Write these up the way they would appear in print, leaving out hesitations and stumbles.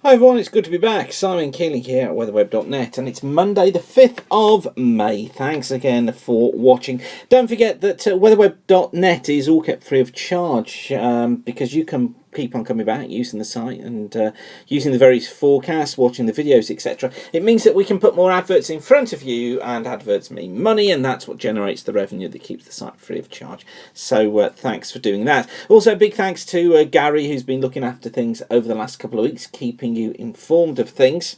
Hi everyone, it's good to be back. Simon Keeling here at weatherweb.net, and it's Monday the 5th of May. Thanks again for watching. Don't forget that weatherweb.net is all kept free of charge because you can keep on coming back using the site and using the various forecasts, watching the videos, etc. It means that we can put more adverts in front of you, and adverts mean money, and that's what generates the revenue that keeps the site free of charge. So thanks for doing that. Also, big thanks to Gary, who's been looking after things over the last couple of weeks, keeping you informed of things.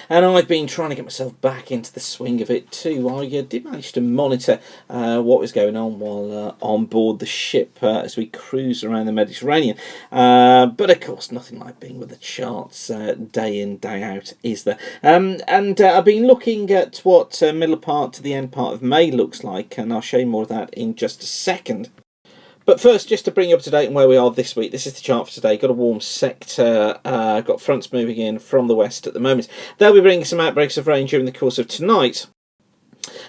And I've been trying to get myself back into the swing of it too. I did manage to monitor what was going on while on board the ship as we cruised around the Mediterranean. But of course, nothing like being with the charts day in, day out, is there? And I've been looking at what middle part to the end part of May looks like, and I'll show you more of that in just a second. But first, just to bring you up to date on where we are this week, this is the chart for today. Got a warm sector, got fronts moving in from the west at the moment. They'll be bringing some outbreaks of rain during the course of tonight.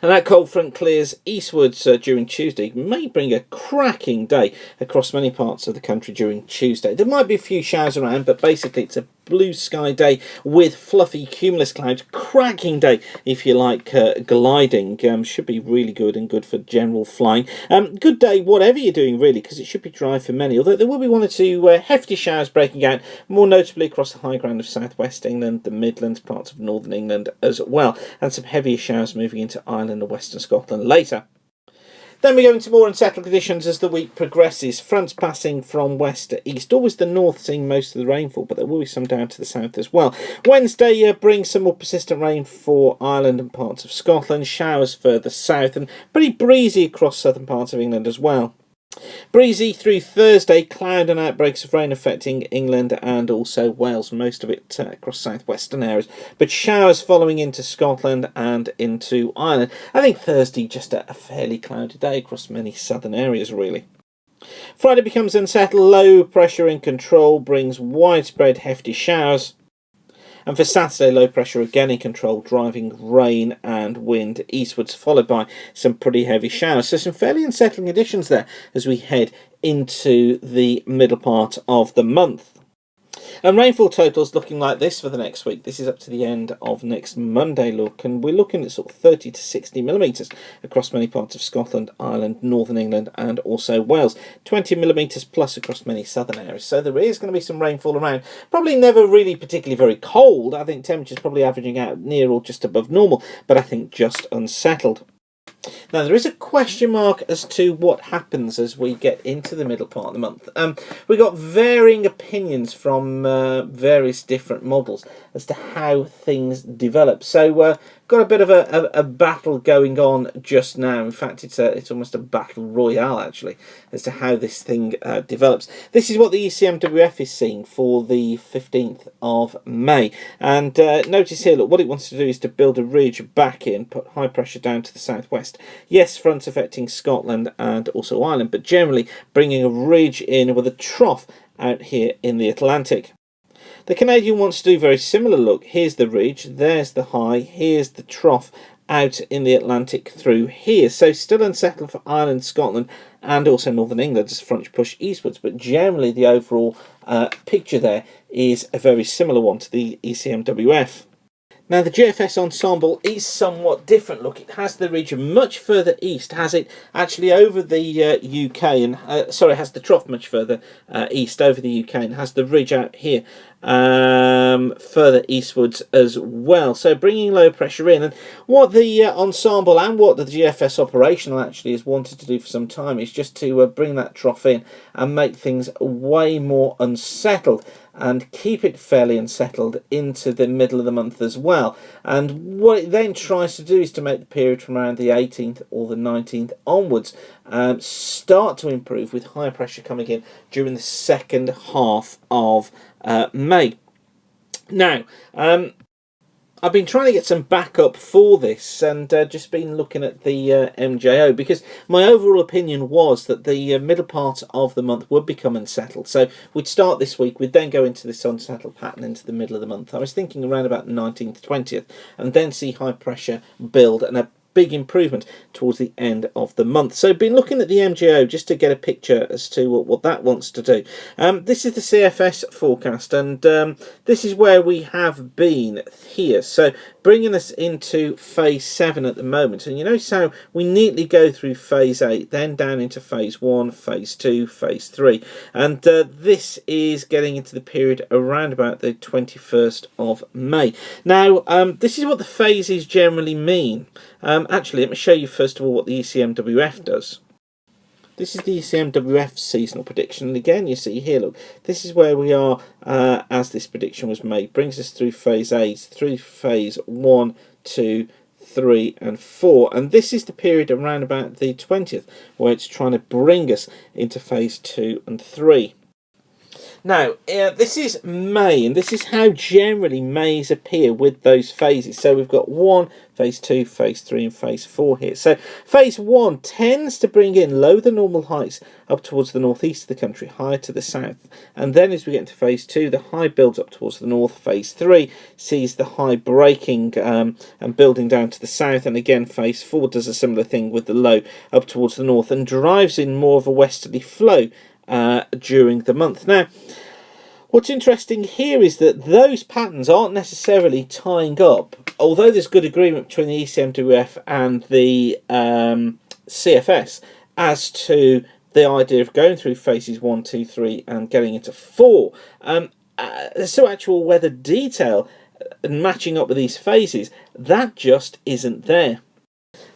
And that cold front clears eastwards during Tuesday. May bring a cracking day across many parts of the country during Tuesday. There might be a few showers around, but basically it's a blue sky day with fluffy cumulus clouds. Cracking day if you like gliding. Should be really good and good for general flying. Good day whatever you're doing really, because it should be dry for many, although there will be one or two hefty showers breaking out, more notably across the high ground of southwest England, the Midlands, parts of northern England as well, and some heavier showers moving into Ireland and western Scotland later. Then we go into more unsettled conditions as the week progresses. Fronts passing from west to east. Always the north seeing most of the rainfall, but there will be some down to the south as well. Wednesday brings some more persistent rain for Ireland and parts of Scotland. Showers further south and pretty breezy across southern parts of England as well. Breezy through Thursday, cloud and outbreaks of rain affecting England and also Wales, most of it across southwestern areas, but showers following into Scotland and into Ireland. I think Thursday just a fairly cloudy day across many southern areas really. Friday becomes unsettled, low pressure in control brings widespread hefty showers. And for Saturday, low pressure again in control, driving rain and wind eastwards, followed by some pretty heavy showers. So some fairly unsettling conditions there as we head into the middle part of the month. And rainfall totals looking like this for the next week. This is up to the end of next Monday look, and we're looking at sort of 30 to 60 millimetres across many parts of Scotland, Ireland, northern England and also Wales. 20 millimetres plus across many southern areas. So there is going to be some rainfall around. Probably never really particularly very cold. I think temperatures probably averaging out near or just above normal, but I think just unsettled. Now, there is a question mark as to what happens as we get into the middle part of the month. We got varying opinions from various different models as to how things develop. So, got a bit of a battle going on just now. In fact, it's almost a battle royale, actually, as to how this thing develops. This is what the ECMWF is seeing for the 15th of May. And notice here, look, what it wants to do is to build a ridge back in, put high pressure down to the southwest. Yes, fronts affecting Scotland and also Ireland, but generally bringing a ridge in with a trough out here in the Atlantic. The Canadian wants to do very similar. Look, here's the ridge, there's the high, here's the trough out in the Atlantic through here. So still unsettled for Ireland, Scotland and also northern England as fronts push eastwards, but generally the overall picture there is a very similar one to the ECMWF. Now the GFS ensemble is somewhat different. Look, it has the region much further east, has it actually over the UK, and has the trough much further east over the UK, and has the ridge out here further eastwards as well. So bringing low pressure in, and what the ensemble and what the GFS operational actually has wanted to do for some time is just to bring that trough in and make things way more unsettled, and keep it fairly unsettled into the middle of the month as well. And what it then tries to do is to make the period from around the 18th or the 19th onwards start to improve, with higher pressure coming in during the second half of May. Now, I've been trying to get some backup for this, and just been looking at the MJO, because my overall opinion was that the middle part of the month would become unsettled. So we'd start this week, we'd then go into this unsettled pattern into the middle of the month. I was thinking around about the 19th, 20th, and then see high pressure build and a big improvement towards the end of the month. So been looking at the MJO just to get a picture as to what that wants to do. This is the CFS forecast, and this is where we have been here. So bringing us into phase 7 at the moment, and you notice how we neatly go through phase 8, then down into phase 1, phase 2, phase 3, and this is getting into the period around about the 21st of May. Now this is what the phases generally mean. Actually, let me show you first of all what the ECMWF does. This is the ECMWF seasonal prediction, and again you see here, look, this is where we are as this prediction was made. Brings us through phase 8, through phase 1, 2, 3 and 4, and this is the period around about the 20th where it's trying to bring us into phase 2 and 3. Now, this is May, and this is how generally Mays appear with those phases. So we've got 1, phase 2, phase 3 and phase 4 here. So phase 1 tends to bring in low than normal heights up towards the northeast of the country, higher to the south. And then as we get into phase 2, the high builds up towards the north. Phase 3 sees the high breaking and building down to the south. And again, phase 4 does a similar thing with the low up towards the north and drives in more of a westerly flow during the month. Now, what's interesting here is that those patterns aren't necessarily tying up, although there's good agreement between the ECMWF and the CFS as to the idea of going through phases 1, 2, 3 and getting into 4. So actual weather detail and matching up with these phases, that just isn't there.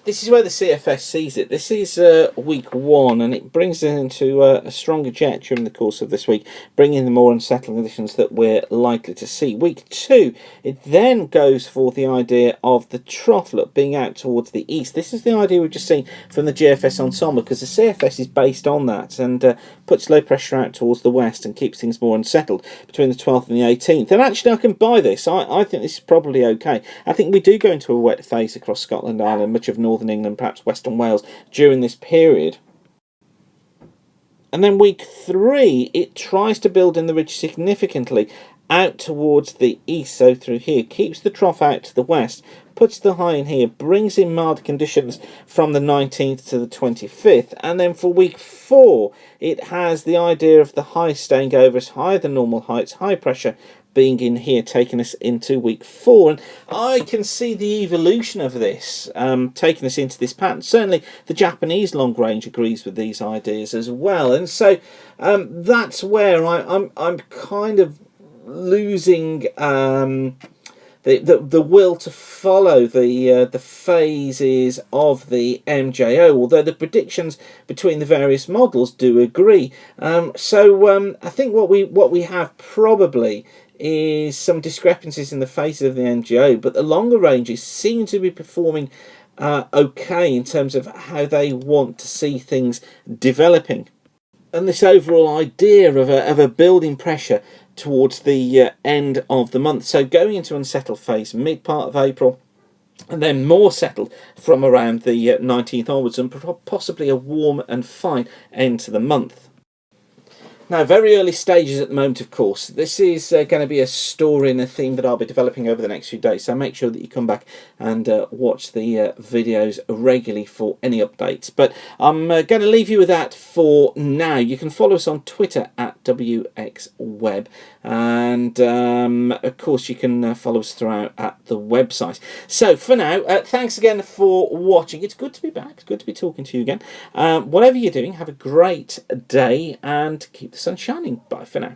This is where the CFS sees it. This is week 1, and it brings it into a stronger jet during the course of this week, bringing the more unsettled conditions that we're likely to see. Week 2, it then goes for the idea of the trough look being out towards the east. This is the idea we've just seen from the GFS ensemble, because the CFS is based on that and puts low pressure out towards the west and keeps things more unsettled between the 12th and the 18th. And actually, I can buy this. I think this is probably okay. I think we do go into a wet phase across Scotland, Ireland, much of Northern England, perhaps Western Wales during this period. And then week 3, it tries to build in the ridge significantly out towards the east, so through here, keeps the trough out to the west, puts the high in here, brings in mild conditions from the 19th to the 25th, and then for week 4, it has the idea of the high staying over us, higher than normal heights, high pressure being in here, taking us into week 4. And I can see the evolution of this taking us into this pattern. Certainly the Japanese long range agrees with these ideas as well, and so that's where I'm kind of losing the will to follow the phases of the MJO, although the predictions between the various models do agree. So I think what we have probably is some discrepancies in the phases of the MJO, but the longer ranges seem to be performing okay in terms of how they want to see things developing. And this overall idea of a building pressure towards the end of the month. So going into unsettled phase mid part of April, and then more settled from around the 19th onwards, and possibly a warm and fine end to the month. Now, very early stages at the moment, of course. This is going to be a story and a theme that I'll be developing over the next few days, so make sure that you come back and watch the videos regularly for any updates. But I'm going to leave you with that for now. You can follow us on Twitter at WXWeb, and of course you can follow us throughout at the website. So for now, thanks again for watching. It's good to be back. It's good to be talking to you again. Whatever you're doing, have a great day and keep the sun shining. Bye for now.